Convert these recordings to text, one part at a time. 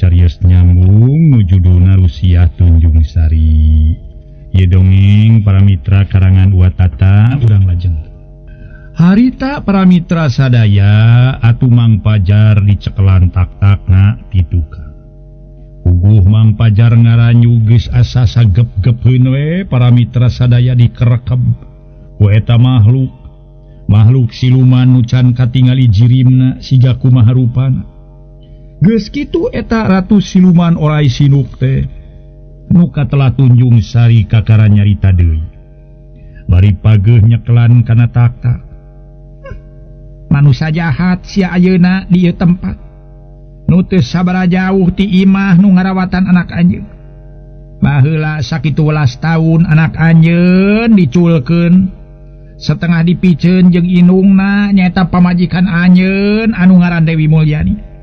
Cariyos nyambung nujudulna Rusia Tunjung Sari. Ye dongeng para mitra karangan Watata urang lajeng. Harita para mitra sadaya atuh Mang Pajar dicekelan tak-takna ti tukang. Puguh Mang Pajar ngaranyu geus asa sagep-gepeun we para mitra sadaya dikerekeb ku eta makhluk siluman nu can katingali jirimna siga kumaha rupana. Geus kitu eta ratu siluman orai sinuk teh nu katelah Tunjung Sari kakara nyarita deui. Bari pageuh nyekelan kana tak-tak. Manusia jahat sia ayeuna di ieu tempat. Nu teu sabaraha jauh ti imah nu ngarawatan anak anjeun. Baheula sakitu welas taun anak anjeun diculkeun setengah dipiceun jeung indungna nyaeta pamajikan anjeun anu ngaran Dewi Mulyani.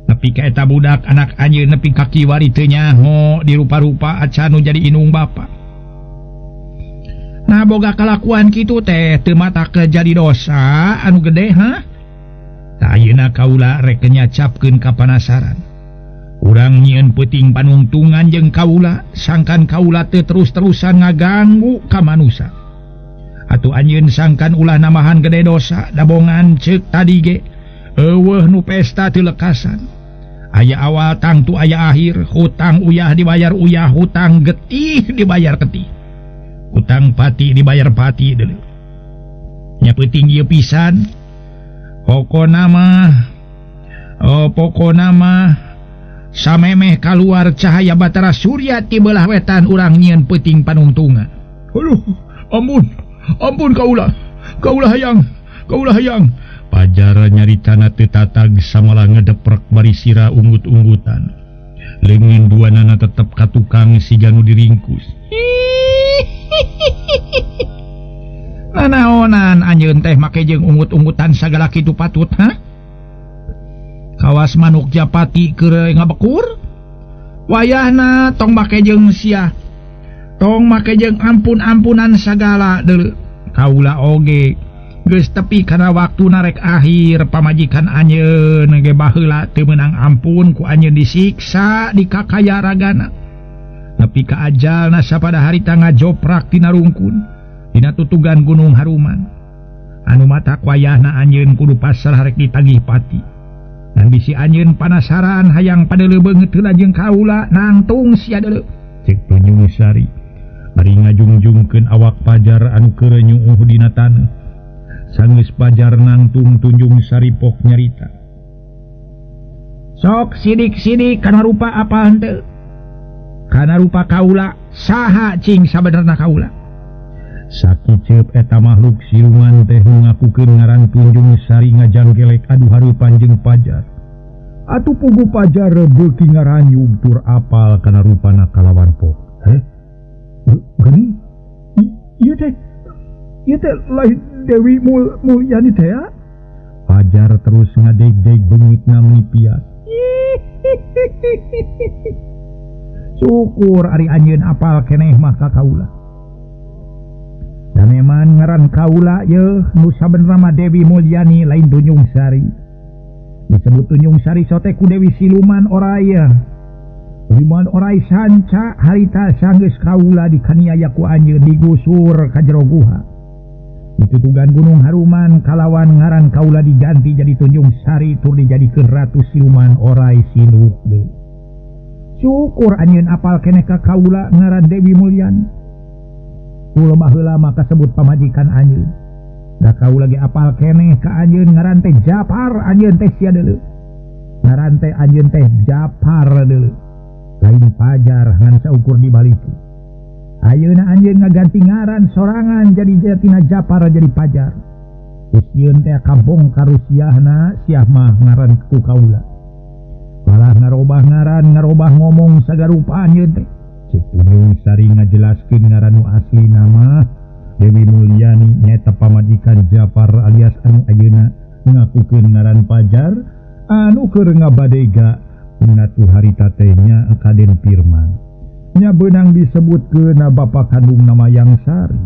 Nepi ka eta budak anak anjeun nepi ka kiwari teu nyaho dirupa-rupa acan nu jadi indung bapa. Nah boga kalakuan kitu teh teu mata ke jadi dosa anu gede ha? Tah ayeuna kaula rek nyacapkeun ka panasaran. Urang nyieun peuting panungtungan jeung kaula sangkan kaula teu terus-terusan ngaganggu ka manusia. Atuh anjeun sangkan ulah namahan gede dosa dabongan ceuk tadi ge eueuh nu pesta teu lekasan. Aya awal tangtu aya akhir, hutang uyah dibayar uyah, hutang getih dibayar getih. Hutang pati dibayar pati deuleu. Nya peuting ieu pisan. Pokona mah samemeh kaluar cahaya batara surya ti belah wetan urang nyieun peuting panungtungan. Aduh, ampun kaula hayang. Pajar nyaritana teu tatag samalah ngedeprek bari sira unggut-unggutan. Leungeun duanana tetep ka tukang siga nu diringkus. Nanaonan anjeun teh make jeung unggut-unggutan sagala kitu patut ha? Kawas manuk japati keur ngabekur? Wayahna tong make jeung sia. Tong make jeung ampun-ampunan sagala deuleu. Kaula oge geus tepi kana waktu narek akhir pamajikan anjeun ge baheula teu meunang ampun ku anjeun disiksa di kakaya ragana. Nepi ka ajalna sapada harita ngajoprak tina rungkun dina tutugan Gunung Haruman. Anu matak wayahna anjeun kudu pasrah rek ditagih pati. Dan bisi anjeun panasaran hayang padeuleu beungeut heula jeung kaula nangtung sia deuleu. Cek Tunjung Sari bari ngajungjungkeun awak Pajar anu keur nyuuh dina taneuh. Sanggeus Pajar nangtung Tunjung Sari pok nyarita. Sok sidik-sidik kana rupa apa henteu? Kana rupa kaula saha cing sabenerna kaula? Sakiceup eta makhluk siluman teh ngakukeun ngaran Tunjung Sari ngajanggelek adu hareupan jeung Pajar. Atuh pugu Pajar beuki ngaranyu tur apal kana rupana kalawan pok. Gani? Ieu teh lain Dewi Mulyani teh ya? Pajar terus ngadeg-deg beungitna menipias. Syukur ari anjeun apal keneh mah ka kaula. Dan memang ngaran kaula yeuh nu sabenerna mah Dewi Mulyani lain Tunjung Sari. Disebut Tunjung Sari sote ku Dewi Siluman oraya. Siluman orai sanca harita sanggeus kaula dikaniaya ku anjeun digusur ka jero guha. Ditutugan Gunung Haruman kalawan ngaran kaula diganti jadi Tunjung Sari tur dijadikeun ratu siluman orai sinuk deui. Syukur anjeun apal keneh ka kaula ngaran Dewi Mulyani. Kula baheula mah kasebut pamajikan anjeun. Da kaula ge apal keneh ka anjeun ngaran teh Japar anjeun teh sia deuleu. Ngaran teh anjeun teh Japar deuleu. Lain Pajar ngan saukur dibalitu. Ayeuna anjeun ngaganti ngaran sorangan jadi jatina Japar jadi Pajar. Usieun teh kampung karusiahna siah mah ngaran ku kaula. Malah ngarobah ngaran ngarobah ngomong sagarupa anjeun teh. Cek Tunjung Sari ngajelaskeun ngaran nu asli nama Dewi Mulyani nyaeta pamajikan Japar alias anu ayeuna ngakukeun ngaran Pajar anu keur ngabadega ngatu harita teh nya Kaden Pirman. Nya beunang disebutkeun bapa kandung nama Yang Sari.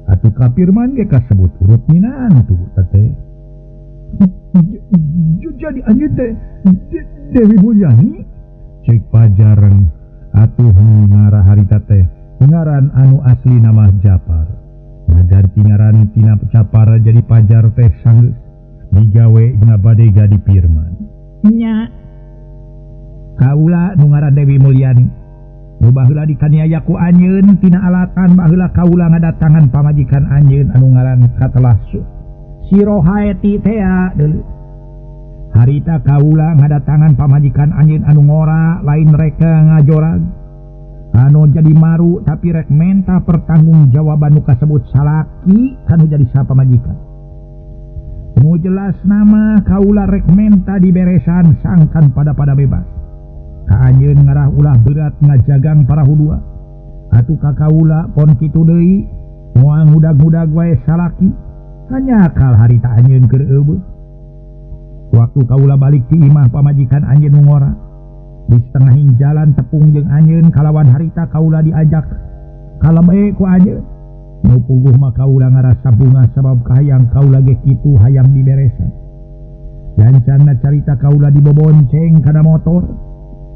Atuh ka Pirman ge kasebut urut minantu teh. Jadi anjeun teh Dewi Mulyani cek pajaran atuh ngarah harita teh ngaran anu asli nama Japar ngaganti ngaran tina Japar jadi pajar teh sanggeus digawe ngabadega di Pirman nya kaula nu ngaran Dewi Mulyani nu baheula dikaniaya ku anjeun tina alatan baheula kaula ngadatangan pamajikan anjeun anu ngaran Katelasu Sirohaeti teh deuleu harita kaula ngadatangan pamajikan anjeun anu ngora lain reka ngajorag anu jadi maru tapi rek menta pertanggungjawaban nu kasebut salaki anu jadi sapamajikan nu jelas nama kaula rek menta diberesan sangkan pada bebas ka anjeun ngarah ulah berat ngajagang para hudua atuh ka kaula pon kitu deui moal ngudag-ngudag wae salaki hanya kal harita anjeun keur eueuh waktu kaula balik ti imah pamajikan anjeun nu ngora di setengahing jalan tepung jeung anjeun kalawan harita kaula diajak kalebe ku anjeun nu puguh mah kaula ngarasa bunga sabab kahayang kaula ge kitu hayang diberesan jancanna carita kaula dibobonceng kana motor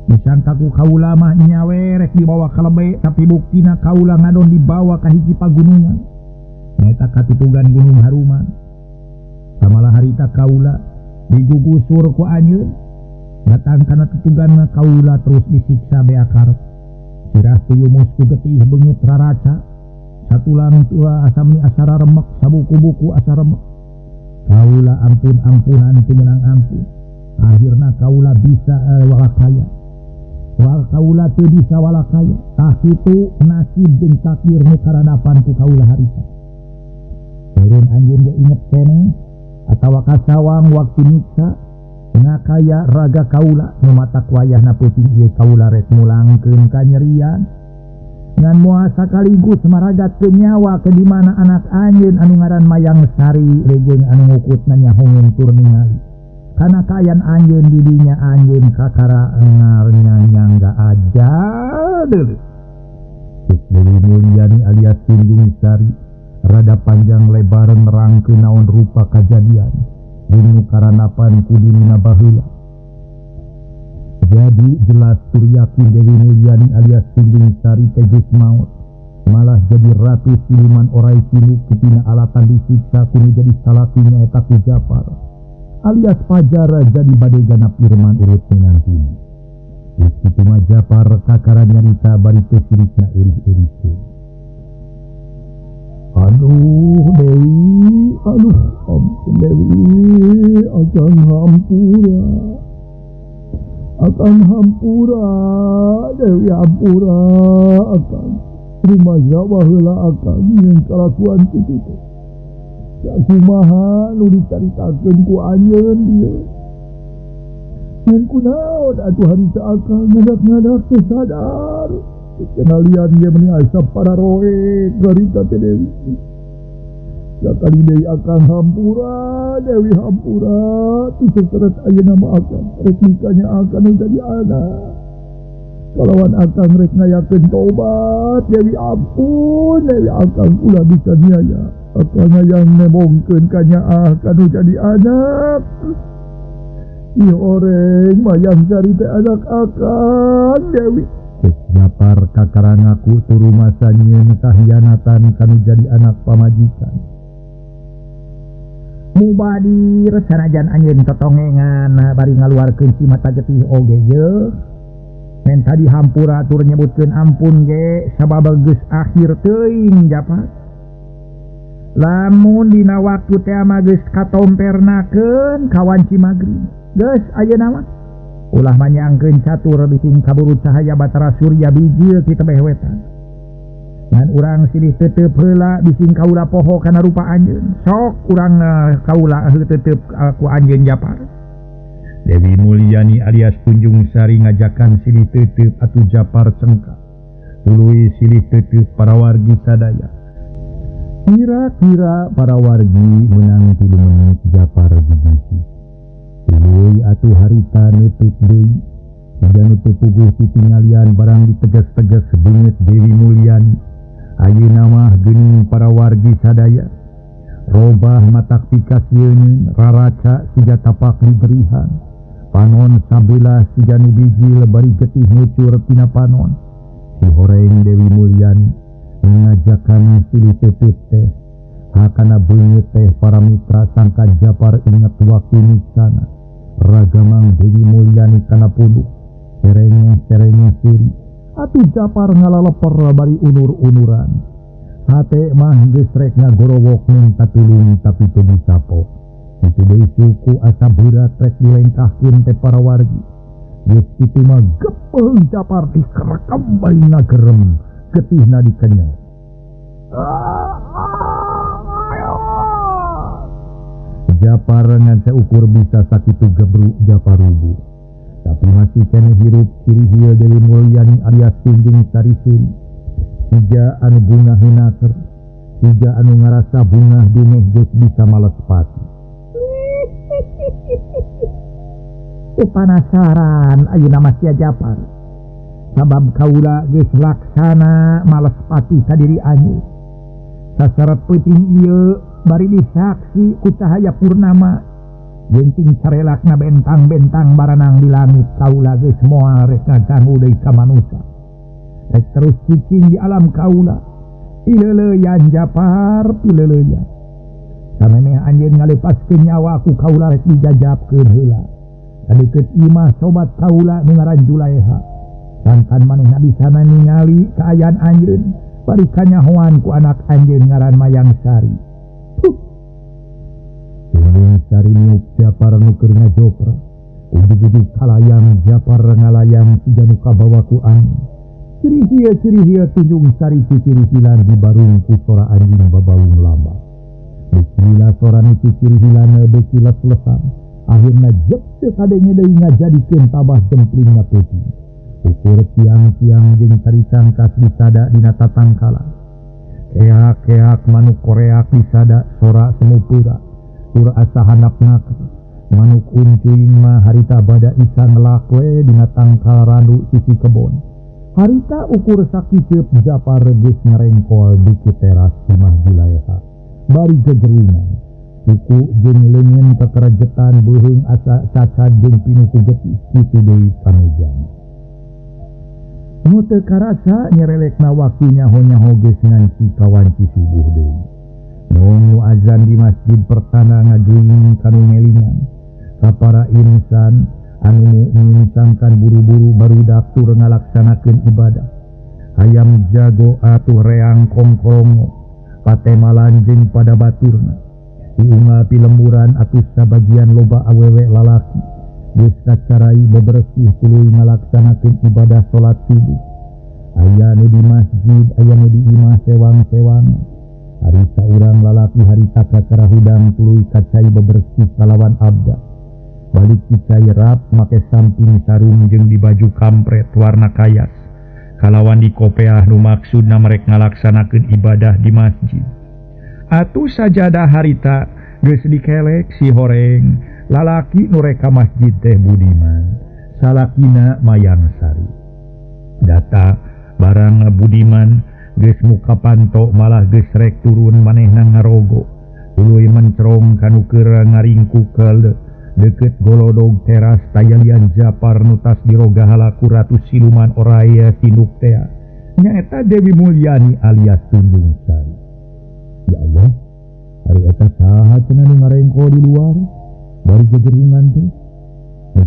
disangka ku kaula mah nyawe rek dibawa kalebe tapi buktina kaula ngadon dibawa ka hiji pagunungan eta katutugan Gunung Haruman samalah harita kaula digugusur ku anjeun datang kana tutugan kaula terus disiksa beakar sirah tuyumus ku getih beungeut raraca satulang tua asami asara remek sabuku-buku asa remek kaula ampun-ampunan teu meunang ampun akhirna kaula bisa walakaya wal kaula teu bisa walakaya tah kitu nasib jeung takdir nu karadapan ku kaula harita meureun anjeun ge inget keneh atawa kasawang waktu niksa ngakaya raga kaula nu matak wayahna peuting ieu kaula rek mulangkeun kanyerian ngan moal sakaligus maragat teu nyawa ke di mana anak anjeun anu ngaran Mayang Sari rejeng anu ngukutna nyahongeun tur ningali kana kayan anjeun di dinya anjeun kakara engarnya nyangga aja deuleu Dewi Mulyani alias Tunjung Sari rada panjang lebar nerangkeun naon rupa kajadian dinu karanapan kudina baheula jadi jelas turyakin Dewi Mulyani alias Tunjung Sari teges maut malah jadi ratu siluman orai siluk ketina alatan disiksa kini jadi salakinya eta ku Japar alias Pajara jadi badegana Pirman urut minangtina kitu mah Japar kakara nyarita bari teu sirikna eurih-eurih aduh Dewi, aduh ampun Dewi, akan hampura Dewi hampura akan rumah Jawa heula akan yang kelakuan kitu teh sakumaha nu dicaritakeun ku anjeun dieu ngan kunaon atuh harita akan ngadak-ngadak teh sadar kenalian dia meni asap para roe garita teh Dewi sakali deui akan hampura Dewi hampura tiseret ayeuna mah akan rek nikahnya akan jadi anak kalawan akan rek ngayakeun tobat Dewi ampun Dewi akan ulah dikaniaya akan yang nebongkeun kanyaah kanu jadi anak ieu oreng Mayang Sari teh anak akan Dewi Japar kakara ngaku turu masanyieun kahianatan kanu jadi anak pamajikan. Mubadir sanajan anjeun totongengan bari ngaluarkeun si mata getih oge ye. Men tadi hampura tur nyebutkeun ampun ge sabab geus akhir teuing Japar. Lamun dina waktu teh mah geus katompernakeun kawan Cimagrib. Geus ayeuna mah ulah manyangkeun catur bikin kaburu cahaya batara surya bijil ti tebeh wetan ngan urang silih teuteup heula bisin kaula poho kana rupa anjeun sok urang kaula teuteup ku anjeun Japar. Dewi Mulyani alias Tunjung Sari ngajakan silih teuteup atuh Japar cengka tuluy silih teuteup para wargi sadaya kira-kira para wargi meunang 3 menit Japar gigisi tuluy atuh harita neuteuk deui dan teu puguh titingalian barang ditegas-tegas beungeut Dewi Mulyani ayeuna mah geuning para wargi sadaya robah matak pikasieun raraca siga tapak diberihan panon sabelah si janu biji lebari getih ngucur tina panon. Si horeng Dewi Mulyani mengajakan silih tetep teh hakana beungeut teh para mitra sangka Japar inget waktu nisana ragamang Dewi Mulyani kana punduk serengeh siri atuh Japar ngalalepor bari unur-unuran hate mah geus rek ngagorowok minta tulung tapi teu disapok itu deui suku asa berat rek dilengkahkeun teh para wargi geus kitu mah gepeng Japar dikerekam bae ngagerem getihna dikenyot. Japar ngan seukur bisa sakitu gebruk Japar rubuh. Tapi masih kene hirup ciri hieu Dewi Mulyani alias Tunjung Sari Siri. Tiga anu bunga hinaker, tiga anu ngarasa bunga dumeh geus bisa males pati. Panasaran ayeuna masih Japar. Sabab kaula geus laksana males pati ka diri anjeun. Sasarat peuting ieu bari disaksi ku cahaya purnama genting carelakna bentang-bentang baranang di langit kaula geus moal rek ngaganggu deui ka manusia rek terus cicing di alam kaula pileuleuyan Japar pileuleuyan samemeh anjeun ngalepaskeun nyawa ku kaula rek dijajabkeun heula kadeukeut imah sobat kaula nu ngaran Julaiha sangkan manehna bisa ningali kaayaan anjeun bari kanyahoan ku anak anjeun ngaran Mayang Sari. Tunjung Sari niup Japar nu keur ngajopra ujug-ujug kalayang Japar ngalayang si janu kabawa ku angin ciri hieu Tunjung Sari ciri hilan dibarung ku sora anjing babaung lamba bukila sora nu ciri hilana beuki les-lesan akhirna jep teu kadenge deui ngajadikeun tabah jemplingna peuting ukur tiang-tiang jeung caritan kas disada dina tatangkala keak-keak manuk koreak disada sora semu peura tur asa handap nakar manuk uncuing mah harita bada isa ngelak we dina tangkal randu sisi kebon harita ukur sakiceup Japar geus ngarengkol di teras imah Julaiha bari gegerungan suku jeung leungeun kakerajetan beureung asa cacad jeung pinuh ku getih kitu deui pamejana. Nu teu karasa nyerelekna waktu nyaho-nyaho geus nganci kawanci subuh deui. Nu azan di masjid pertana ngageuing kanu ngelingan ka para insan anu nginsangkan buru-buru barudak tur ngalaksanakeun ibadah. Hayam jago atuh reang kongkolongo patemalan jeung pada baturna. Diungal pilemburan atuh sabagian loba awewe lalaki geus kacarai bebersih tuluy ngalaksanakeun ibadah salat subuh. Aya nu di masjid, aya nu di imah sewang-sewang. Harita urang lalaki harita kakarahudang tuluy kacai bebersih kalawan abda. Balik kicai rap make samping sarung jeung di baju kampret warna kayas. Kalawan di kopeah nu maksudna merek ngalaksanakeun ibadah di masjid. Atuh sajadah harita geus dikelek si horeng lalaki nu rek ka masjid teh Budiman salakina Mayang Sari. Data barang Budiman geus muka panto malah geus rek turun manehna ngarogo tuluy mencrong kanu keur ngaringkukeul deukeut golodog teras tayalian Japar nu tas diroga halaku Ratu Siluman Oraya Tinduk tea nyaeta Dewi Mulyani alias Tunjung Sari. Ya Allah, hari eta saha cenah nu ngarengko di luar bari gegerungan teh.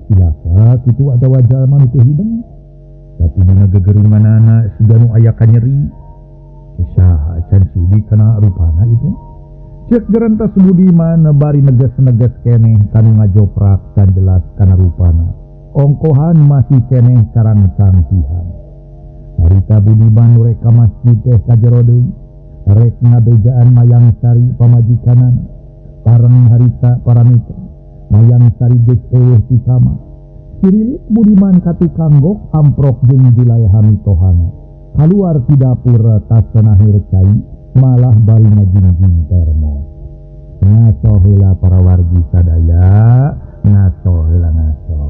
Cilaka kitu ada wajah manu teu hideng. Tapi dina gegerunganana siga nu aya kanyeri. Saha can sudi kana rupana ieu teh. Cek gerentas Budiman bari neges-neges keneh kanu ngajoprak can jelas kana rupana. Ongkohan masih keneh sareng cantihan. Harita Budiman nu rek ka masjid teh ka jero deui. Rek ngabejaan Mayang Sari pamajikanana pareng harita paramita Mayang Sari geus eueuh ti kama sirilik Budiman ka tukang gok amprok jeung Julaiha mitohana kaluar ti dapur tas cenah cai malah bari ngajingjing termos ngaso heula para wargi sadaya ngaso heula ngaso.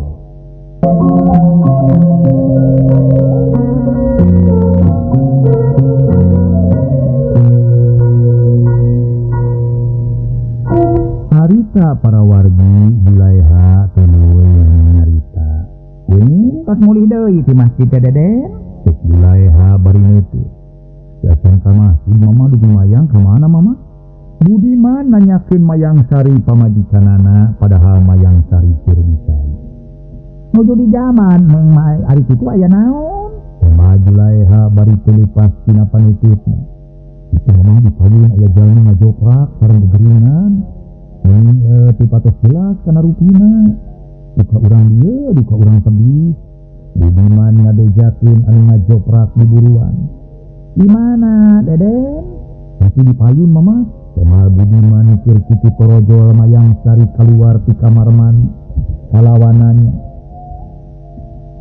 Harita para wargi Julaiha tuluy nyari deui ti masjid teh Deden. Cek Julaiha bari neuteut. Datang ka masjid mama dugi mayang ka mana mama? Budiman nanyakeun Mayang Sari pamajikanana padahal Mayang Sari keur disai. Nuju di jaman neng ari kitu aya naon? Mama Julaiha bari teu leupas tina panutupna. Itu mama dipayun aya jalmi ngajoprak sareng gegeringan. Neng ti patos jelas kana rupina. Duka urang dieu, duka urang tebih. Budiman ngabejakeun anu ngajoprak di buruan. Di mana, Deden? Masih dipayun mama. Kemal Budiman keur kitu torojol Mayang Sari keluar ti kamar mandi. Kalawanannya.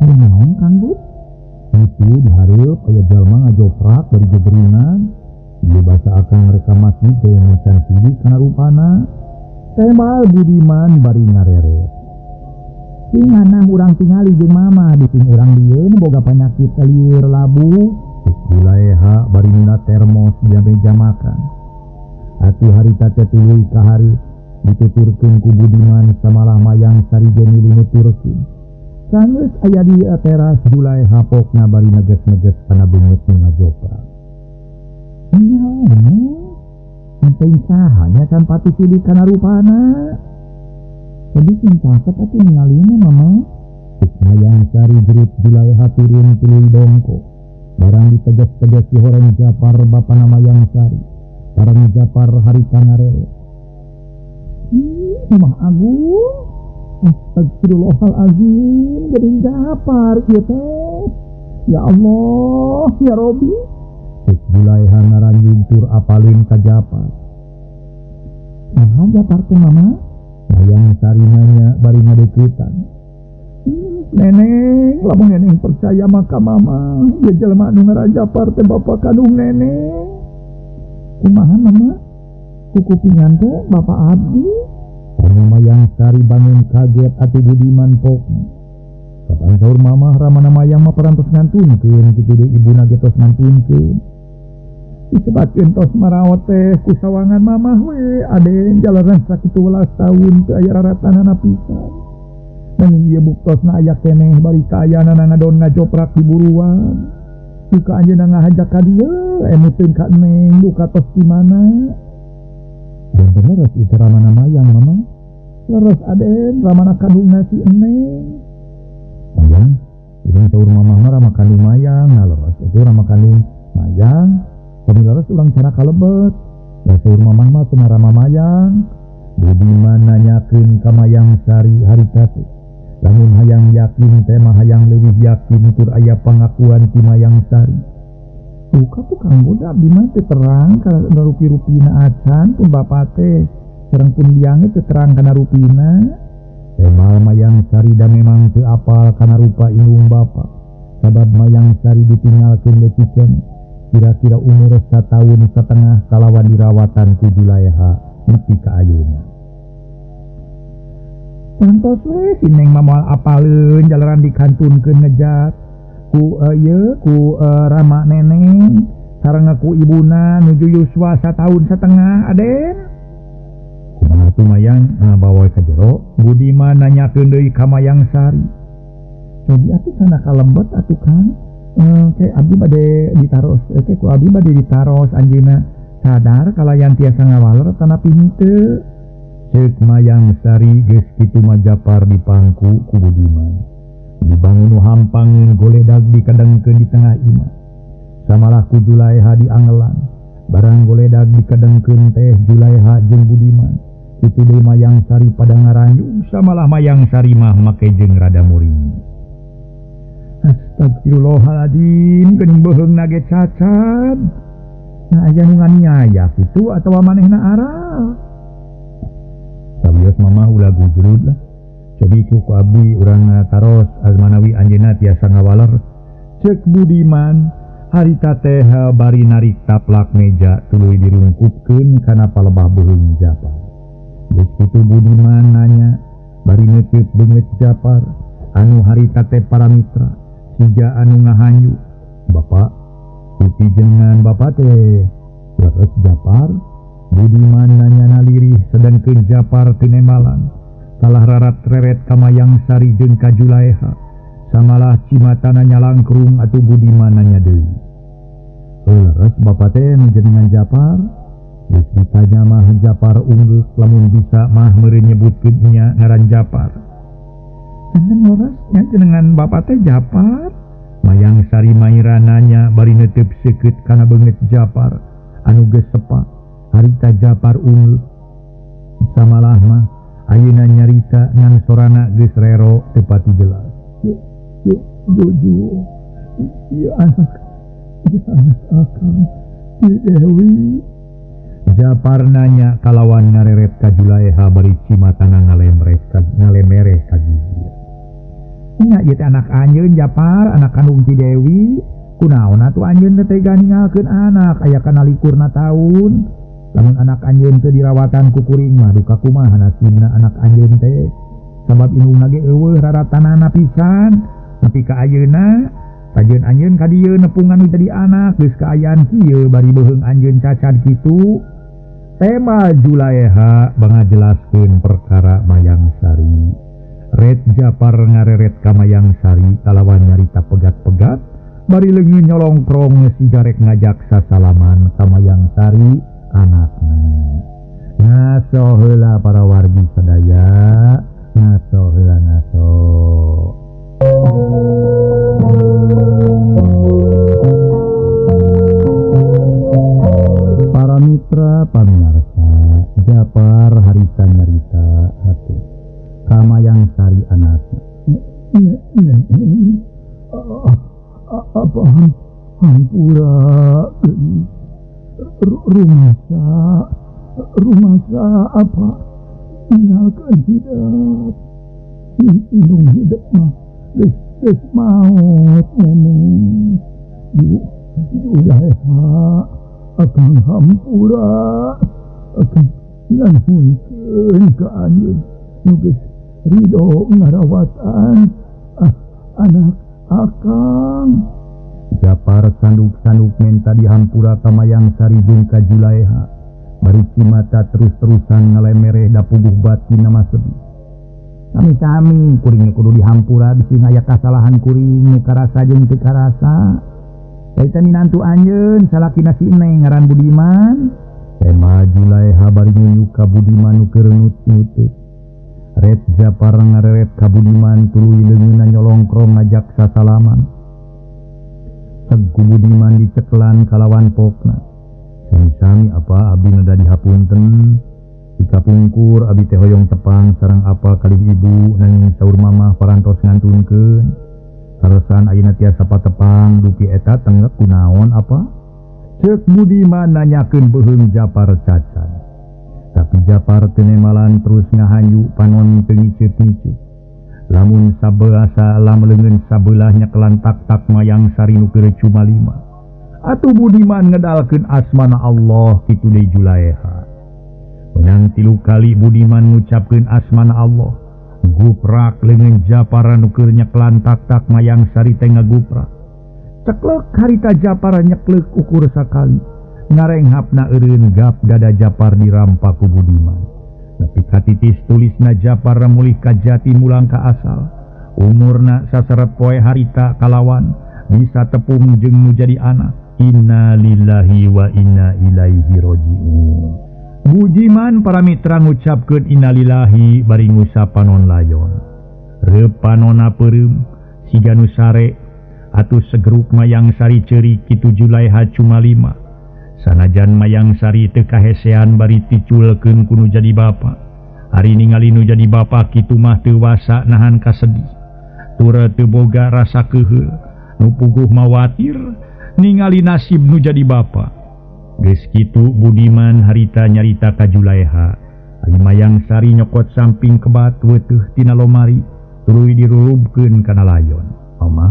Naon Kang Bu? Itu dihareup aya jalma ngajoprak dari gegeringan. Ieu basa akang reka masjid teh mencan sidik kana rupana. Kemal Budiman bari ngareret. Singanah urang tingali jeung mama di ting urang dieu nu boga panyakit kalieur labu. Julaiha bari nina termos di meja makan. Atuh harita teh tuluy ka hari dituturkeun ku Budiman samalah Mayang Sari jeung nuturkeun. Sanes aya di teras Julaiha pokna bari neges-neges kana beungeut nu ngajoprak. Nya penting sahanya can pati sidik kana rupana. Jadi cintaket atuh ningalina mama. Cek Mayang Sari jerit Julaiha turun tuluy dongko. Barang diteges-teges si horeng Japar bapana Mayang Sari. Barang Japar harita ngareret. Mah Agung. Astagfirullahalazim. Geuning Japar kieu teh. Ya Allah, ya Robbi. Cek Julaiha ngaranjung tur apalin ka Japar. Nah, Japar teh mama? Mayang Sari nanya bari ngadeuketan. Neneng, lamun neneng percaya maka mama. Ya jelema anu ngaran Japar teh bapa kandung neneng. Kumaha mama? Kukupingan teh bapak abdi. Karena Mayang Sari bangun kaget atuh Budiman pokna. Kapan saur mama ramana Mayang mah parantos ngantunkeun kitu deui ibuna ge tos ngantunkeun. Disebatkeun tos maraot teh ku sawangan mamah we aden jalaran sakitu welas taun teu aya raratanana pisan. Nanging ieu buktosna aya keneh bari kaayana ngadon ngajoprak di buruan. Suka anjeunna ngahajak ka dieu emuteun ka Neng buka tos di mana. Dan leres itu ramana Mayang mama. Leres aden ramana kandungna si Neng. Mayang, ini saur mamah mah rama kandung Mayang, nah leres itu rama kandung Mayang. Kami leres ulang cara kalebet. Dan saur mamah mah cenah rama Mayang. Budiman nanyakeun ka Mayang Sari harita teh. Lamun hayang yakin teh mah hayang leuwih yakin tur aya pangakuan ti Mayang Sari. Suka tuh Kang Buda abdi mah teu terang kana rupi-rupina acan pun bapa teh sareng pun biang teu terang kana rupina. Temal Mayang Sari da memang teu apal kana rupa indung bapa. Sabab Mayang Sari ditinggalkeun leutik keneh. Kira-kira umur 1 tahun setengah kalawan dirawatan ku Julaiha nepi ka ayeuna. Santos we si Neng mah moal apaleun jalaran dikantunkeun ngejat ku rama neneng sareng ku ibuna nuju yuswa 1 tahun setengah aden. Kumaha tuh Mayang bawa ka jero? Budiman nanyakeun deui ka Mayang Sari. Jadi atuh kana kalembet atuh Kang. Kayak abdi bade ditaros ku abdi bade ditaros anjeunna sadar kalayan tiasa ngawaler tanapi henteu. Cek Mayang Sari geus kitu mah Japar dipangku ku Budiman. Dibangun hampangeun goledag dikadengkeun di tengah imah. Samalah ku Julaiha dianggelan. Barang goledag dikadengkeun teh Julaiha jeung Budiman. Kitu deui Mayang Sari pada ngaranjung samalah Mayang Sari mah make jeung rada muring. Astagfirullahaladzim, geuning beuheungna ge cacat. Nah aya nu nganiaya kitu atawa manehna aral. Sabios mama ulah gujrud lah. Cobi ku abdi urang taros azmanawi anjeunna tiasa ngawaler. Cek Budiman harita teh bari narik taplak meja tuluy dirungkupkeun kana palebah beuheung Japar. Geus kitu Budiman nanya bari neuteut beungeut Japar anu harita teh para mitra siga anu ngahanyu. Bapak, puti jenengan bapak teh leres Japar. Budiman nanyana lirih sedengkeun Japar teu nemalan. Salah rarat reret ka Mayang Sari jeung ka Julaiha samalah cimatananya langkrung atau budimananya deui. Leres bapak teh jenengan Japar, geus ditanya mah Japar unggul lamun bisa mah meureun nyebutkeun nya ngaran Japar. Enten leres nya jenengan bapak teh Japar. Mayang Sari Maira nanya bari neuteup seukeut kana beungeut Japar anu geus sepa harita Japar unggul. Samalah mah ayeuna nyarita ngan sorana geus rero teu pati jelas. Jojo, ya anak akang, Dewi. Japar nanya kalawan ngareret ka Julaiha bari cimatana ngalemereh ka gigi. Nya ieu teh anak anjeun Japar, anak kandung ti Dewi. Kunaon atuh anjeun teh tega ninggalkeun anak aya kana likurna taun. Lamun anak anjeun teh dirawatan ku kuring mah duka kumaha nasibna anak anjeun teh. Sabab indungna ge eueuh raratanana pisan. Nepi ka ayeuna, sajeun anjeun ka dieu nepungan jadi anak geus kaayaan kieu bari beuheung anjeun cacat kitu. Tema Julaiha bangajelaskeun perkara Mayang Sari. Red Japar ngareret ka Mayang Sari kalawan nyarita pegat-pegat bari leungeun nyolongkrong sigarek ngajak sasalaman ka Mayang Sari anakna. Ngaso heula para wargi sadaya, ngaso heula ngaso. Para mitra pamirsa, Japar harita nyarita atuh ka Mayang Sari anakna. Apa hampura rumasa apa tinggalkan hidup indung hidup mah geus maut neneng. Julaiha akang hampura akang nganhunkeun ka anjeun nu geus ridho ngarawatan anak akang. Japar sanduk-sanduk menta dihampura ka Mayang Sari jeung ka Julaiha bari cimata terus-terusan ngalemereh da puguh batin nama sedih. Kami kuring kudu dihampura bisi aya kasalahan kuring nu karasa jeung teu karasa. Saita minantu anjeun salakina si Neng ngaran Budiman. Tema Julaiha bari nyuyuk ka Budiman nu keur nut-nuteup. Red Japar ngareret ka Budiman tuluy leungeunna nyolongkrong ngajak sasalaman. Segu Budiman diceklan kalawan pokna. Sami-sami apa abdi nada dihapunten. Jika pungkur abdi teh hoyong tepang sareng apa kali ibu nanging saur mamah parantos ngantunkeun. Saresan ayeuna tiasa patepang dupi eta tenggek kunaon apa? Ceuk Budiman nanyakeun beuheung Japar cacan. Tapi Japar teu nemalan terus ngahanyu panon teu ngiceup-ngiceup. Lamun sabeuasa lam leungeun sabelah nyekelan tak-tak Mayang Sari nu keur cuma 5. Atuh Budiman ngedalkeun asmana Allah kitu deui Julaiha. Menang 3 kali Budiman ngucapkeun asmana Allah. Guprak leungeun Japar nu keur nyeklan tak-tak Mayang Sari teh ngaguprak. Ceklek harita Japar nyeklek ukur sakali. Ngarenghapna eureun gap dada Japar dirampak ku Budiman. Nepi ka titis tulisna Japar mulih ka jati mulang ka asal. Umurna saseret poe harita kalawan bisa tepung jeung nu jadi anak. Inna lillahi wa inna ilaihi raji'un. Budiman para mitra ngucapkeun innalillahi bari ngusapanon layon. Repanona peureum siga nu sare atuh segeruk Mayang Sari ceurik kitu Julaiha cuma 5. Sanajan Mayang Sari teu kahesean bari diculkeun ku nu jadi bapa. Ari ningali nu jadi bapa kitu mah teu wasa nahan kasedih. Tura teu boga rasa keuheul, nu puguh mawatir ningali nasib nu jadi bapa. Geus kitu Budiman harita nyarita ka Julaiha. Ari Mayang Sari nyokot samping kebat weuteuh tina lomari tuluy dirulubkeun kana layon. Mama,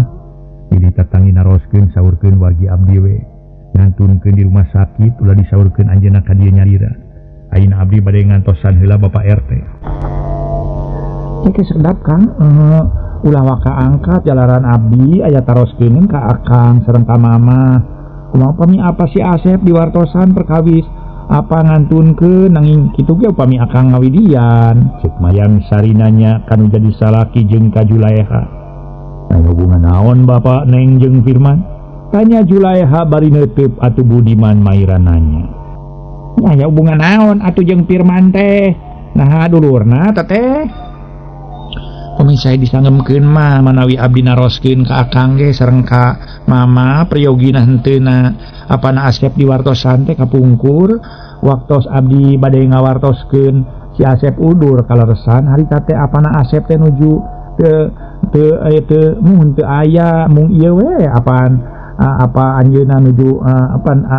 pilih tatangi naroskeun saurkeun wargi abdi we. Ngantunkeun di rumah sakit ulah disaurkeun anjeunna ka dieu nyarira. Ayeuna abdi bade ngantosan heula Bapak RT. Iki sedap Kang, ulah waka angkat jalaran abdi aya taroskeun ka akang sareng ka mama. Kumaha upami apa si Asep diwartosan perkawis apa ngantunkeun nanging kitu ge upami akang ngawidian. Ceuk Mayang Sari nanya kanu jadi salaki jeung ka Julaiha. hubungan naon Bapak Neng jeung Firman tanya Julaiha bari neuteub atuh Budiman mairan nanya nya hubungan naon atuh jeung Firman teh nah dulurna teteh pemisah disangemkeun mah manawi abdi naroskeun ka akang ge sareng ka mama priyogina henteuna apana Asep diwartosan teh kapungkur waktos abdi bade ngawartoskeun si Asep udur kaleresan harita teh apana Asep teh nuju teu mun teu aya mung ieu we apaan apa anjeunna nuju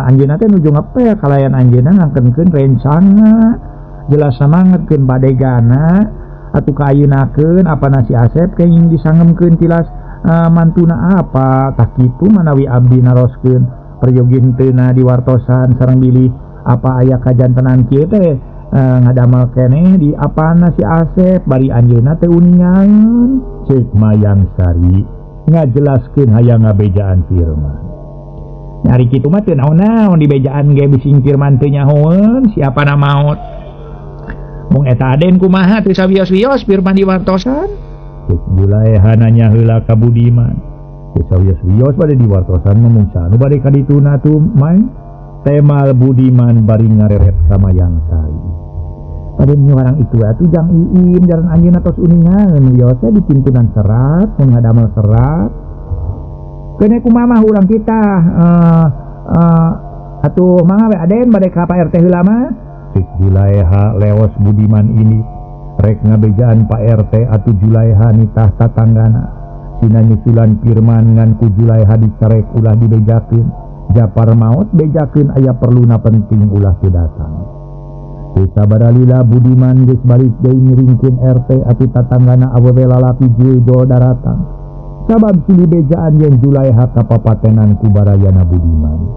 anjeunna teh nuju ngepel kalayan anjeunna ngangkenkeun rencana jelas samangetkeun bade gana atuh kaayeunakeun apana si Asep kenging disangemkeun tilas mantuna apa tak kitu manawi abdi naroskeun peryogi henteuna diwartosan sareng bilih apa aya kajantenan kieu teh ngadamel keneh di apana si Asep bari anjeunna teh uningan ceuk Mayang Sari ngajelaskeun hayang ngabejaan Firman nyari kitu mah teu naon-naon dibejaan ge bising Firman teu nyahoeun siapana maot mung eta aden kumaha teu sawios-wios Firman diwartosan ceuk Julaiha nanya heula ka Budiman teu sawios-wios bade diwartosan mung sanu bade ka dituna tuh main temal Budiman bari ngareret ka Mayang Sari paden orang itu atuh jang iin jaran anjeunna tos uningan wios di pintunan serat mun ngadamel serat kene kumaha urang kita atuh mangga we aden bade ka Pak RT heula mah ceuk Julaiha leos Budiman ini rek ngabejaan Pak RT atuh Julaiha nitah tatanggana sina nyusulan Firman ngan ku Julaiha dicarek ulah dibejakeun Japar maot bejakeun aya perluna penting ulah teu datang sabaralila Budiman geus balik deui miringkeun RT atuh tatanggana awewe lalaki judul daratang sabab silih bejaan yen Julaiha kapapatenan ku barayana Budiman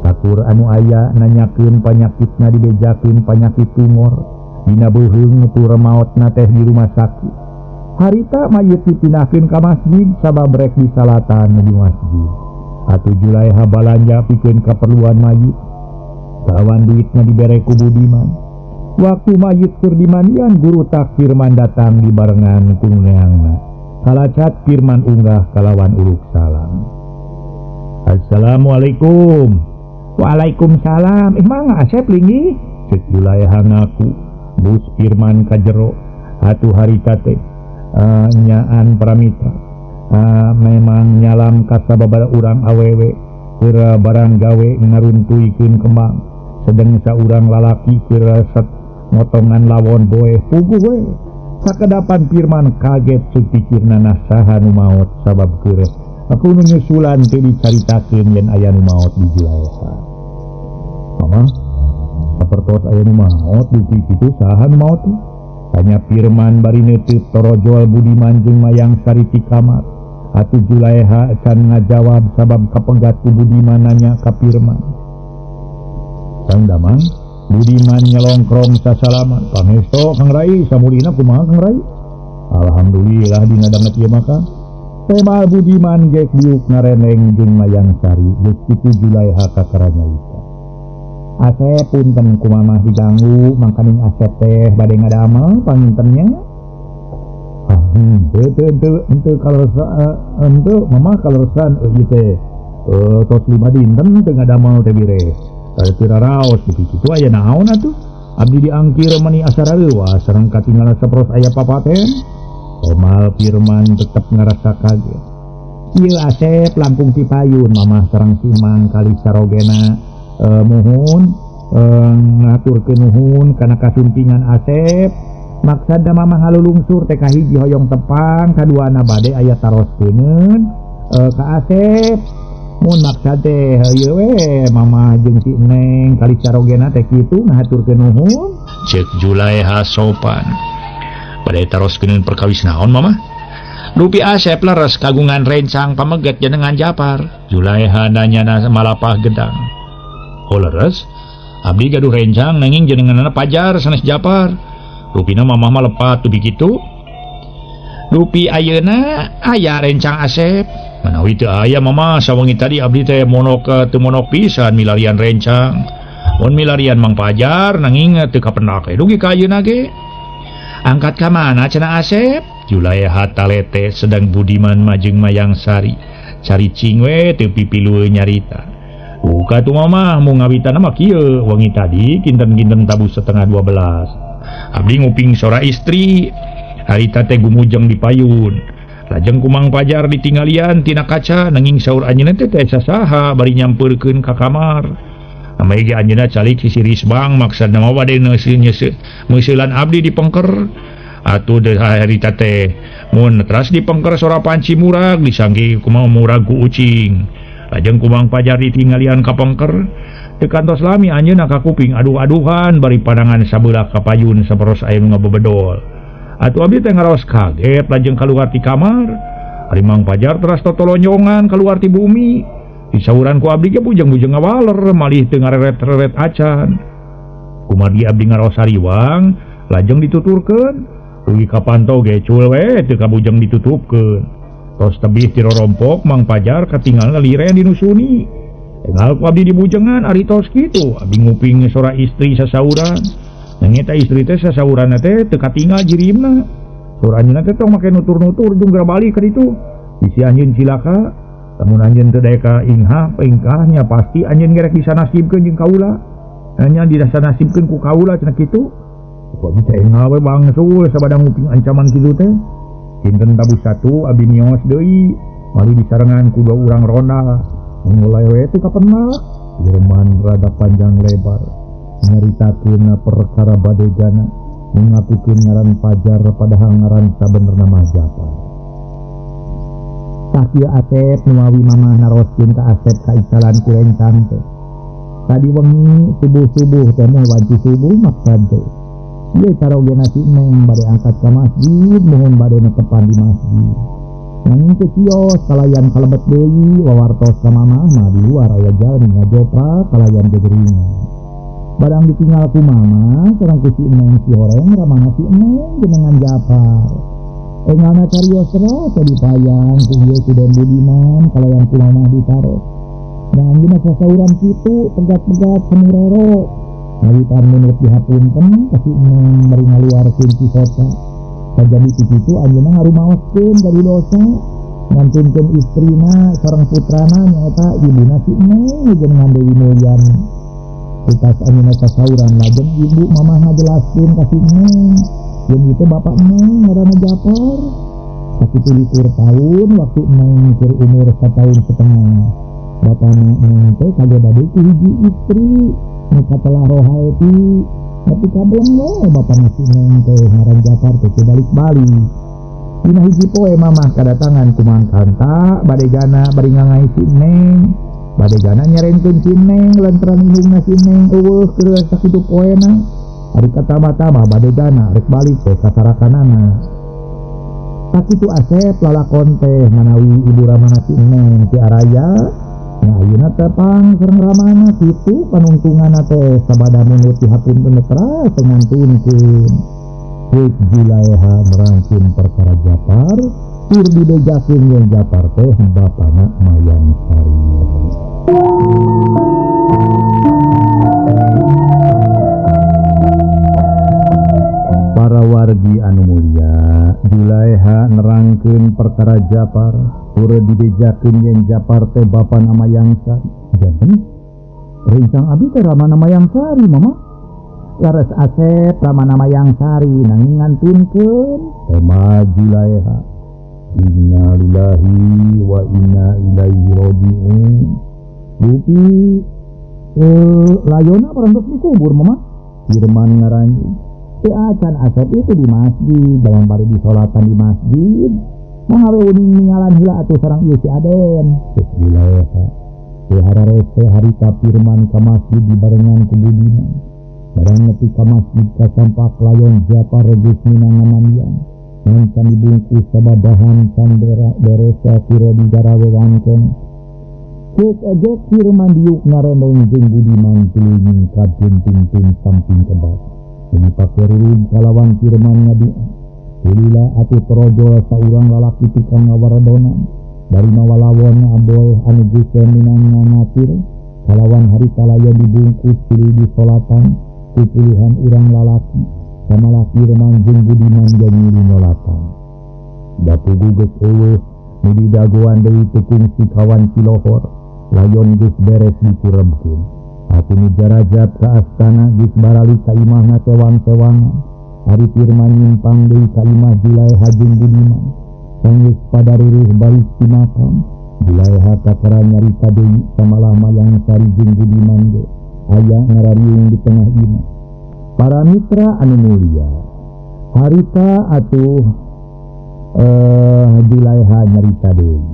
sakur anu aya nanyakeun panyakitna dibejakeun panyakit tumor dina beuheung tu remaotna teh di rumah sakit harita mayit dipindahkeun ka masjid sabab rek disalatan di masjid atuh Julaiha balanja pikeun kaperluan mayit lawan duitna dibere ku Budiman waktu mayit keur dimandian guru tak Firman datang di barengan ku neangna kalacat Firman unggah kalawan uluk salam Assalamualaikum Waalaikumsalam mangga Asep linggih ceuk Julaiha ngaku bus Firman ka jero atuh harita teh nyaan pramita memang nyalam ka sababaraha urang awewe keur barang gawe ngaruntuykeun kembang sedeng saurang lalaki keur motongan lawon boe puguh we sakedapan Firman kaget supikirna nah saha nu maot sabab keur aku nu nyusulan teu dicaritakeun yen aya nu maot di Julaiha mama sapertos aya nu maot di kitu saha nu maot tanya Firman bari neuteub torojol Budiman jeung Mayang Sari ti kamar atuh Julaiha can ngajawab sabab kapegat ku Budiman nanya ka Firman Kang Damang Budiman nyelongkrong sasalaman pangesto Kang Rai samulina kumaha Kang Rai alhamdulillah dina danget ieu maka temal Budiman geus diuk ngareneng jeung Mayang Sari geus kitu Julaiha kakaranya ita Asep punten kumaha diganggu mangkaning Asep teh bade ngadamel pangintennya henteu mama kaleresan ieu teh tos 5 dinten teu ngadamel teh bire tira raos kitu aya naon atuh abdi diangkir meni asara leuwas sareng katinggalan sapros aya papaten temal Firman tetep ngarasa kaget ieu Asep Lampung Cipayun mamah sareng Simang kali sarogena muhun ngaturkeun nuhun kana kasuntingan Asep maksudna mamah ngalulungsur teh ka hiji hoyong tepang kaduana bade aya taroskeun ka Asep mun maksud teh ieu we mama jeung si Neng kali carogena teh kitu ngahaturkeun nuhun ceuk Julaiha sopan bade taroskeun perkawis naon mama Rupi Asep leres kagungan rencang pameget jenengan Japar Julaiha nanyana malapah gedang oh leres abdi gaduh rencang nanging jenenganna pajar sanes Japar rupina mamah mah lepat tuh kitu rupi ayeuna aya rencang Asep manawi teu aya mama sawengi tadi abdi teh monok teu monok pisan milarian rencang mun milarian Mang Pajar nanging teu kapendak dugi ka ayeuna ge angkat ka mana cenah Asep Julaiha talete sedang Budiman majeng Mayangsari cari cingwe tepi pilu nyarita. Buka tuh mama mau ngawitan nama kieu wangi tadi kinten-kinten tabu setengah 12. Abdi nguping sora istri harita teh gumujeng di payun. Lajeng kumang pajar ditinggalian tina kaca nanging saur anjeunna teh saha bari nyampeurkeun ka kamar. Amai ge anjeunna calik sisi risbang maksudna mah bade meuseulan abdi di pengker. Atuh deui harita teh mun teras di pengker sora panci murag disangki kumaha murag ku ucing. Lajeng kumang pajar ditinggalian ka pengker teu kantos lami anjeunna ka kuping aduh-aduhan bari pandangan sabeula ka payun saperos aya nu ngabebedol. Atuh abdi teh ngaraos kaget lajeng kaluar ti kamar. Ari Mang Pajar teras totolonjongan kaluar ti bumi. Disauran ku abdi ge bujeng-bujeng ngawaler malih teu ngareret-reret acan. Kumadi abdi ngaraos sariwang lajeng dituturkeun. Rugi kapantau ge cul we teu kabujeng ditutupkeun. Tos tebih ti rorompok Mang Pajar katinggal liren dinusuni. Enggal ku abdi dibujengan ari tos kitu abdi nguping sora istri sasauran. Nanging eta istri teh sasauranna teh teu katinggal jirimna. Saur anjeunna teh tong make nutur-nutur jeung geura balik ka ditu. Bisi anjeun cilaka, lamun anjeun teu daek ka ingha pengkahnya pasti anjeun gerek disanasibkeun jeung kaula. Hanya disanasibkeun ku kaula cenah kitu. Kok bisa enggal we bangsul sabada nguping ancaman kitu teh. Dinten tabu 1 abdi nios deui, mali disarengan ku 2 urang ronda. Mulai we teh kapenna, firman rada panjang lebar. Nyaritakeun perkara badegana mengakukeun ngaran Pajar padahal ngaran sabenerna mah Japar. Sakieu Asep nuawi mamah naroskeun ka Asep ka icalan ku rencang teh. Tadi wengi subuh-subuh teh moal wanci subuh maksad teh. Ieu carogena si Neng bade angkat ka masjid mohon bade netepan di masjid. Nanging teu kios kalayan kalebet deui wawartos ka mamah mah di luar aya jalmi ngajoprak kalayan gegeringan. Barang ditinggal ku mama sareng ku si Neng si horeng ramana si Neng jenengan Japar. Enggalna carios terus tadi payang ku ieu si Den Budiman kalayan ku mama ditaruh. Nah anjeunna sasauran kitu pegat-pegat samurero. Ngawitan menurut dihapunten ka si Neng bari ngaluarkeun si kota. Sajadi ti kitu anjeunna ngarumaoskeun dari dosa ngantunkeun istrina sareng putrana nyaeta ibuna si Neng jenengan Dewi Mulyani. Kitas anjeunna sasauran lajeng ibu mamah ngajelaskeun ka si Neng yen itu bapak Neng ngaranna Japar. Sakitu likur tahun waktu Neng keur umur 1 tahun setengah. Bapana Neng teh kage bade ku hiji istri nu katelah rohaeti. Tapi kabeleng we bapana si Neng teh ngaran Japar teh balik-balik. Dina hiji poe mamah kadatangan ku Mang Kanta badegana bari ngangai si Neng. Badegana nyarenkeun si Neng lantaran indungna si Neng eueuh keur sakitu poena. Ari katama-tama badegana rek balik teh ka sarakanana. Sakitu Asep lalakon teh manawi ibu ramana si Neng ti araya. Nah ayeuna teh pang sareng ramana kitu panungtunganna teh sabada munut dihapunkeun teras ngantunkeun. Rek Julaiha merangkeun perkara Japar, tur dibejakeun yen Japar teh bapana Mayangsari. Para wargi anu mulya, Julaiha nerangkeun perkara Japar, tur dibejakeun yen Japar teh bapana Mayangsari. Janten rencang abdi teh ramana Mayangsari mama. Laras Asep ramana Mayangsari nanging ngantunkeun tema Julaiha. Inna lillahi wa inna ilaihi raji'un. Buki layona parantos dikubur mama. Firman ngaranji. Teu acan Asep itu di masjid, dalam bari disolatan di masjid. Mahawe uning ningalan heula atuh sareng ieu si Aden. Geus Julaiha. Teu hararese harita firman ka masjid dibarengan ku Budiman. Barang nepi ka masjid kasampak layon Japar geus minangamandian. Ngan dibungkus sababahan can beresa kira digara wewangkeun. Ceuk ejek firman diuk ngarendeng jeung Budiman tuluy ka tuntung samping kebas. Ini pakerulun kalawan firman ngadua. Ulila atuh torojol saurang lalaki tukang ngawaradonan. Bari mawalawon aboy anu geus minang ngatir. Kalawan hari kalaya dibungkus tuluy disolatan ku puluhan urang lalaki. Sama laki remang jeung Budiman jeung nyolatan. Dapu guges eueuh nu didagoan deui tukung si kawan Cilohor layon geus beres dikuremkeun. Atuh nu jarajat ka astana geus barali ka imahna tewang-tewangan. Ari Firman nyimpang deui ka imah Julaiha jeung Budiman. Sanggeus padaruruh balik ti makam. Julaiha kakara nyarita deui samalah Mayang Sari jeung Budiman ge aya ngarariung di tengah imah. Para mitra anu mulia, harita atuh Julaiha nyarita deui.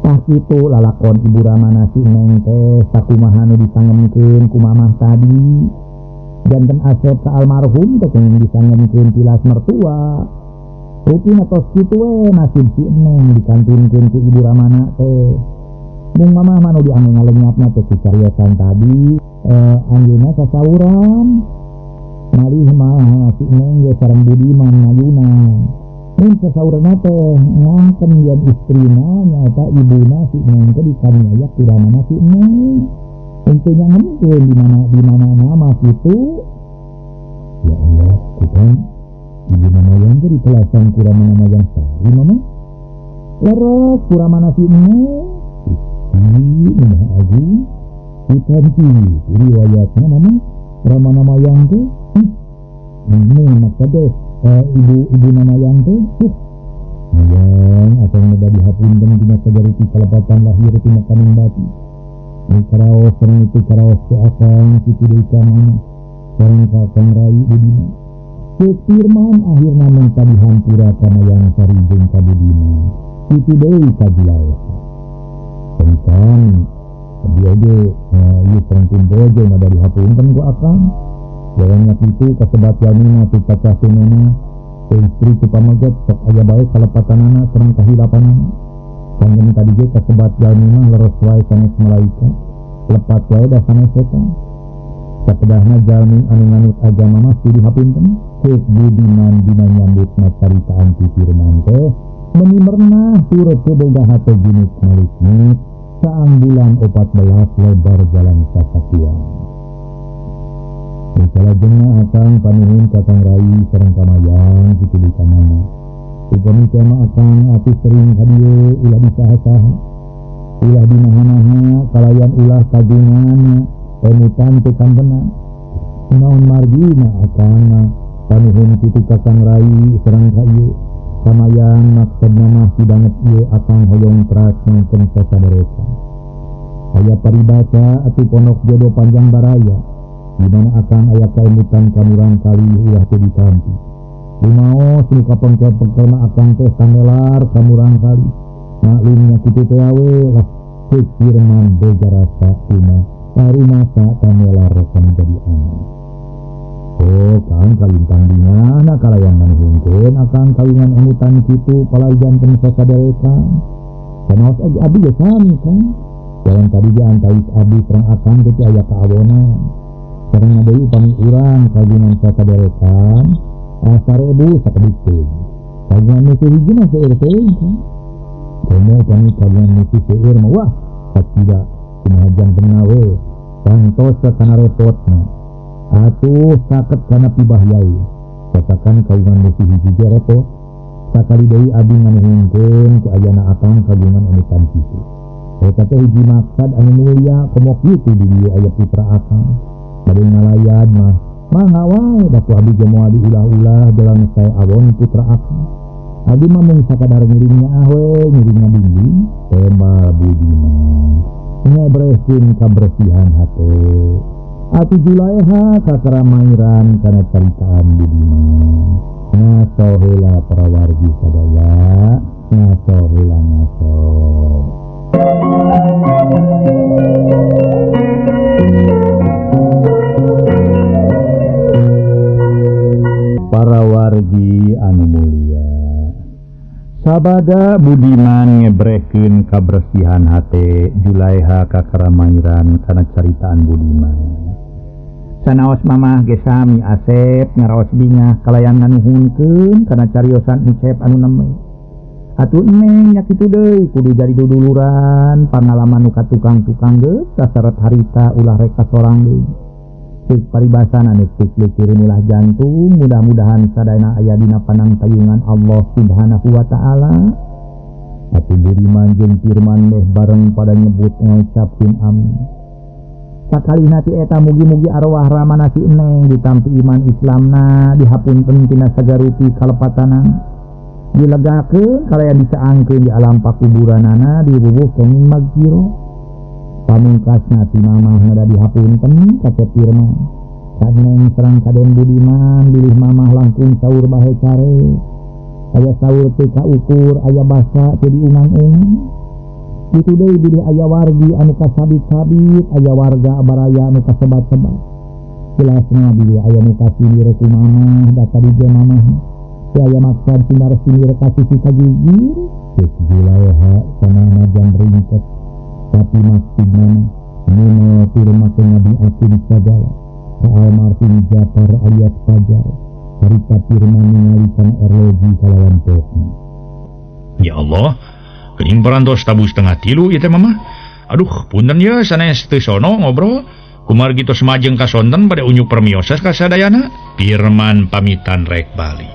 Tah kitu lalakon Ibu Ramana si Neng teh sakumaha nu disangemkeun ku mamah tadi. Janten Asep ka almarhum teh kenging disangemkeun tilas mertua. Rutin atos kitu we nasib si Neng dikantunkeun ku Ibu Ramana teh. Mung mamah mah nu diangge ngalenyapna teh ku cariosan tadi anjeunna sasauran. Malih mah si Neng ge sareng Budiman ngayuna. Mun sasauranna teh ngangken yen istrina nyaeta ibuna si Neng teh dikaniaya ku Ramana si Neng. Untuk nyangeun di mana nama kitu. Ya Allah, kutan ibu Mayang teh ditelasan ku Ramana Mayang Sari mama. Leres ku Ramana si Neng. Ini Maha Agung. Kutan pilih riwayatna mama Ramana Mayang teh. Ini maksudnya ibu Mayang teh. Mayang atau neda dihapunten dina sajariti kalepatan lahir tina kaning bati. Ini karaos serang itu karaos ke akang kitu deui ka mana sareng ka Kang Rai Budiman. Cek Firman akhirna minta dihampura ka Mayang Sari jeung ka Budiman. Kitu deui ka Julaiha. Tentang dia ge ieu pangkin bojo na dari hapunten ku akang. Jarangnya kitu kasebat jalmina tu cacah sunena istri ku pamaget sok aya bae kalepatanana sareng kahilapanana. Sanggeun tadi ge kasebat jalmina leres wae sanes malaikat, lepat wae da sanes setan. Sakedahna jalmi anu nganut agama mah kudu hapunten. Cek Budiman dina nyambutna caritaan ti Firman teh meuni merenah turut boga hate junuk maliknya saang bulan 14 lebar jalan sakakuan. Salajengna akang panuhun ka Kang Rai sareng ka Mayang kitu di kamana. Upami tema akang atuh sering ka dieu ulah disaha-saha. Ulah dinaha-naha kalayan ulah kagungan pemutan teu kambenan. Naon margina akang panuhun kitu ka Kang Rai sareng ka ieu ka Mayang maksudna mah hidanget ieu akang hoyong teras mangkeun sasadereka. Aya paribaca atuh pondok jodoh panjang baraya. Di mana akang aya kaemutan kamurang kali ulah teu ditampi. Lumaos nu kapengkel-pengkelna akang teh kandelar kamurang kali. Maklumnya kitu teh awe lah Cek Firman boga rasa umah parumasa kandelar kan jadi anak. Oh, kang kalintang dingana kalayan manhungkeun akang kawingan emutan kitu palajan teu sasadereka. Kanaos abi ge sami kan. Jalan tadi ge antawis abi sareng akang teh aya kaawonan. Sareng deui upami urang kagungan sasaderekan sarebu sakedikeun. Kagungan nu hiji mah seueur teuing kan. Komo upami kagungan nu seueur mah wah satida kumaha jangkeunna we. Santos kana repotna. Atuh saket kana pibahyai. Katakan kagungan nu hiji ge repot. Sakali deui abi nganuhungkeun ku ayana akang kagungan emutan kitu. Eta teh hiji maksad anu mulia komo kitu di dieu aya putra akang. Bade ngalayan mah wae da ku abi ge moal diulah-ulah jalan sae awon putra akang. Abi mah mung sakadar ngiringnya we ngiringna bimbing tembal Budiman. Ngobrehkeun kabersihan hate. Ati Julaiha kakeramairan kana caritaan Budiman. Ngaso heula para wargi sadaya, ngaso heula ngaso. Para wargi anu mulia, sabada Budiman ngebrehkeun kabersihan hate Julaiha kakeramairan kana caritaan Budiman. Sanaos mamah ge sami Asep ngaraos bingah kalayan nganuhunkeun kana cariosan Icep anu neme. Atuh Neng nya kitu deui kudu jadi duduluran pangalaman nu ka tukang-tukang geus sasaret harita ulah rek kasorang deui. paribasana neuk lekir-milah jantung mudah-mudahan sadayana aya dina panang tayungan Allah Subhanahu wa taala. Atuh budiman jeung firman meh bareng pada nyebut ngucapkeun amin. Sakalina ti eta mugi-mugi arwah ramana si Eneng ditampi iman Islamna dihapunten tina sagarupi kalepatanan. Dilegakeun kalaya disaangkeun di alam pakuburanana dirubuh kenging magfiro. Pamungkasna ti mamah nada dihapunten kate firman. Kadeng serang kaden budiman bilih mamah langkung saur bahe care. Aya saur teu kaukur aya basa teu diungang-ungang. Kitu deui bilih aya wargi anu kasabit-sabit aya warga abaraya anu kasebat-sebat. Jelasna bilih aya nu kasindir ku mamah da tadi ge mamah. Si aya maksud sinar sindir kasih si kagigir. Cek wilayah sanana jang ringkes. Tapi maksudna nuna firman Nabi akin sagala. Soal Martin Jafar alias Fajar. Harita firman ningali erlogi kalawan pokna. Ya Allah, kening parantos tabu setengah tilu ieu teh mama. Aduh, punten ya sanes teu sono ngobrol. Kumargi tos majeng kasonten pada unyu permiosas ka sadayana. Firman pamitan rek bali.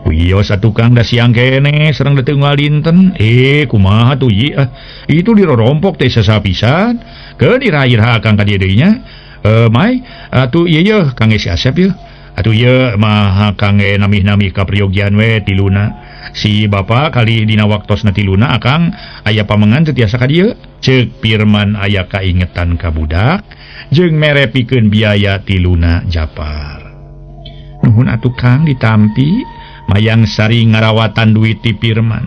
Wios atukang da siang kene sereng da teu ngalinten. Kumaha tuh yi? Itu dirorompok teh sasapisan. Ke dirair akang ka dieu deui nya. Mai, atuh ieu Kang si Asep ye. Atuh ieu mah Kang namih-namih ka priyogian we tiluna. Si bapa kali dina waktosna tiluna akang aya pamengan teu tiasa ka dieu. Ceuk firman aya kaingetan ka budak jeung mere pikeun biaya tiluna Japar. Nuhun atuh Kang ditampi mayang sari ngarawatan duit ti firman.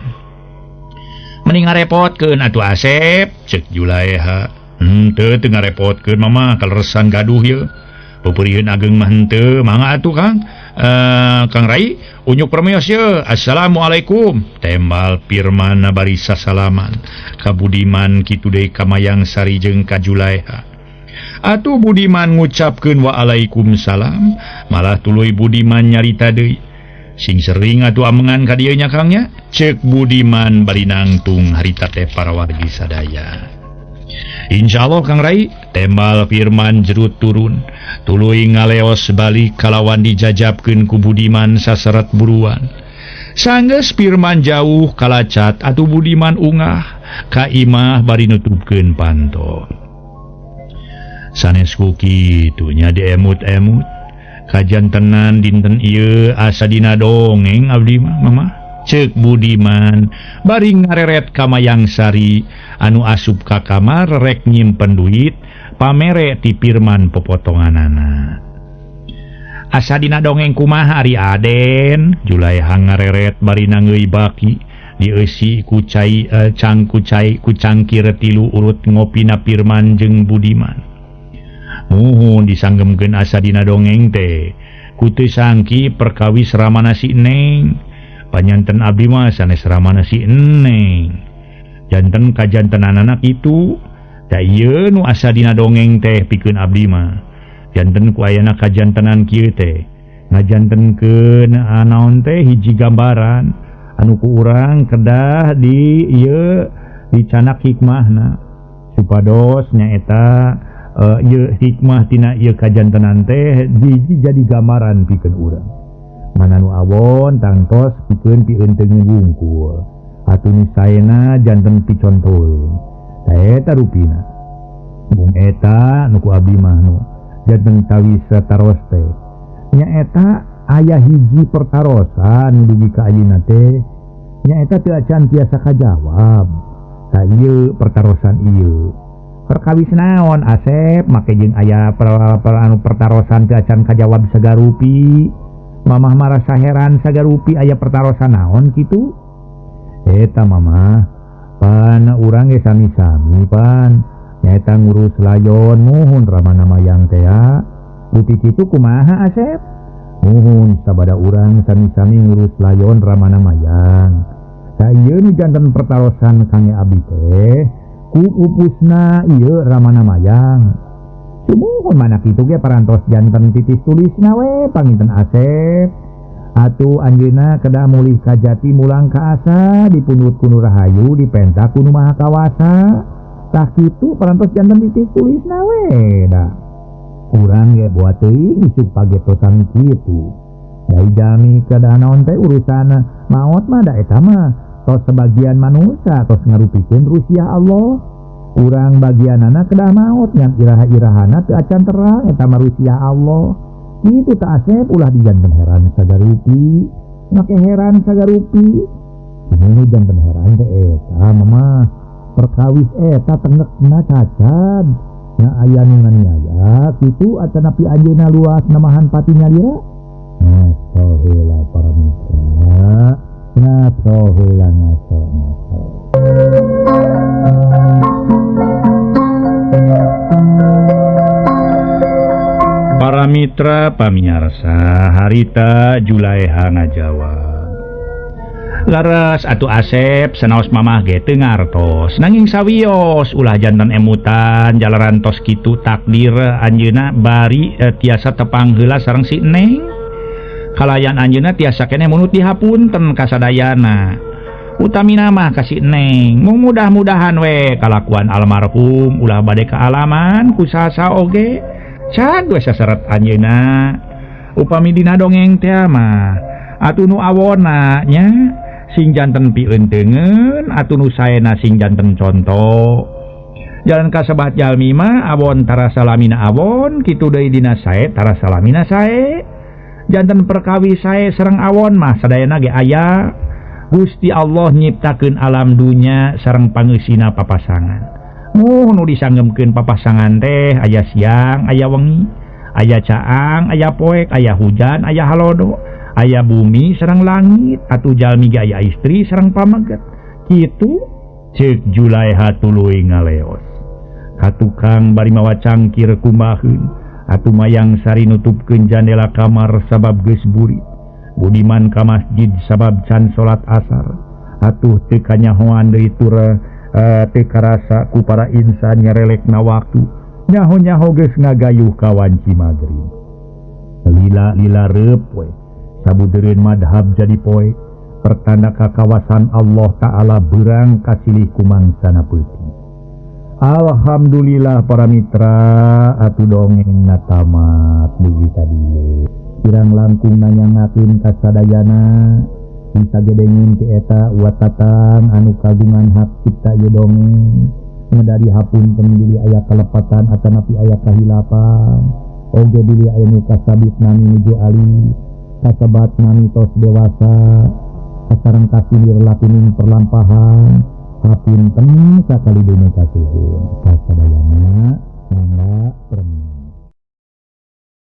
Mending ngarepotkeun atuh Asep, ceuk Julaiha. Teu ngarepotkeun mama kaleresan gaduh ye. Peupeurieun ageng mah henteu, mangga atuh Kang. Kang Rai, unyuk permeos ye. Assalamualaikum. Tembal firman bari sasalaman. Ka Budiman kitu deui ka mayang sari jeung ka Julaiha. Atuh Budiman ngucapkeun waalaikumsalam, malah tuluy Budiman nyarita deui. Sing sering atuh amengan ka dieu nya Kang nya. Ceuk Budiman bari nangtung harita teh para wargi sadaya. Insyaallah Kang Rai, tembal firman jerut turun. Tuluy ngaleos balik kalawan dijajabkeun ku Budiman saseret buruan. Sanggeus firman jauh kalacat atuh Budiman ungah ka imah bari nutupkeun panto. Sanes ku kitu nya diemut-emut. Kajantenan dinten ieu asa dina dongeng abdi mah. Ceuk Budiman bari ngareret ka mayang sari anu asup ka kamar rek nyimpen duit pamere ti firman popotonganana. Asa dina dongeng kumaha ari Aden? Julaiha ngareret bari nangeui baki dieusi ku cangkir tilu urut ngopina firman jeung Budiman. Muhun disanggemkeun asa dina dongeng teh ku teu sangki perkawis ramana si Eneng. Panyanten abdi mah sanes ramana si Eneng. Janten kajantenanana kitu. Da ieu nu asa dina dongeng teh pikeun abdi mah. Janten ku ayana kajantenan kieu teh ngajantenkeun anaon teh hiji gambaran anu ku urang kedah di ieu dicanak hikmahna. Supados nyaeta ieu hikmah tina ieu kajantenan teh jadi gambaran pikeun urang. Mananu awon tangtos pikeun pieun teu ngungkul. Atuh nu saena janten picontoeun. Ta eta rupina. Mung eta nu ku abdi mah nu janten tawis sataros teh. Nya eta aya hiji pertarosan dugi ka ayeuna teh. Nya eta teu acan tiasa kajawab. Sa ieu pertarosan ieu. Perkawis naon Asep make jeung aya anu pertarosan teu acan kajawab sagarupi. Mamah marasa heran sagarupi aya pertarosan naon kitu. Eta mamah pan urang ge sami-sami pan nyaeta ngurus layon muhun ramana mayang teh. Bukti kitu kumaha Asep? Muhun sabada urang sami-sami ngurus layon ramana mayang. Sa ieu nu janten pertarosan Kang abdi teh ku upusna ieu ramana mayang. Sumuhun mana kitu ge parantos janten titis tulisna we panginten Asep. Atuh anjeunna kedah mulih ka jati mulang ka asa dipundut ku Nu Rahayu dipentak ku Nu Maha Kawasa. Tah kitu parantos janten titis tulisna we da. kurang ge buat teuing isuk pagetosan kitu. Dai jami keadaan naon teh urusan maot mah da eta mah tos sebagian manusia tos ngarupikeun Rusia Allah. Urang bagianana kedah maot ngan iraha-irahana teu acan terang eta mah Rusia Allah. Kitu teh asep ulah dijanten heran sagarupi. Make heran sagarupi. Ini janten heran teh eta mah perkawis eta tengekna cacan. Na aya nu nganiaya kitu atanapi anjeunna luas namahan pati nyalira. Ngaso heula para mitra. Ngaso heula ngaso. Para mitra pamirsa, harita Julaiha ngajawab. Laras atuh Asep sanaos mamah ge teu ngartos nanging sawios ulah janten emutan jalaran tos kitu takdir anjeunna bari tiasa tepang heula sareng si Neng. Kalayan anjeunna tiasa keneh munut dihapunten kasadayana. Utamina mah ka si Neng, mung mudah-mudahan we kalakuan almarhum ulah bade kaalaman ku sasa oge. Can we saseret anjeunna. Upami dina dongeng teh mah atuh nu awonna nya sing janten pieun teungeun atuh nu saena sing janten conto. Jalan kasebat jalmi mah awon tara salamina awon kitu deui dina sae tara salamina sae. Janten perkawis sae sareng awon mah sadayana ge aya. Gusti Allah nyiptakeun alam dunya sareng pangeusina papasangan. Nu disanggeukeun papasangan teh aya siang, aya wengi, aya caang, aya poek, aya hujan, aya halodo, aya bumi sareng langit, atuh jalmi ge aya istri sareng pameget. Kitu ceuk Julaiha tuluy ngaleos. Katukang bari mawa cangkir kumbaheun, atuh mayang sari nutupkeun jandela kamar sabab geus burit. Budiman ka masjid sabab can salat asar. Atuh teu kanyahoan deui tur teu karasa ku para insan nyarelekna waktu. Nyaho-nyaho geus ngagayuh ka wanci magrib. Lila-lila reup we. Sabudeureun madhab jadi poe. Pertanda kakawasan Allah Ta'ala beurang kasilih ku mangsana peuting. Alhamdulillah para mitra atuh dongeng na tamat mugi ka dieu. Kirang langkung nanyangakeun kasadayana bisa gedengin ti eta watatang anu kagungan hak cipta ieu dongeng ngedari hapunten dili aya kalepatan atanapi aya kahilapan oge dili aya nu kasabit nami nuju ali kasebat nami tos dewasa kasareng kasilir lapining perlampahan hapunten sakali deui kasih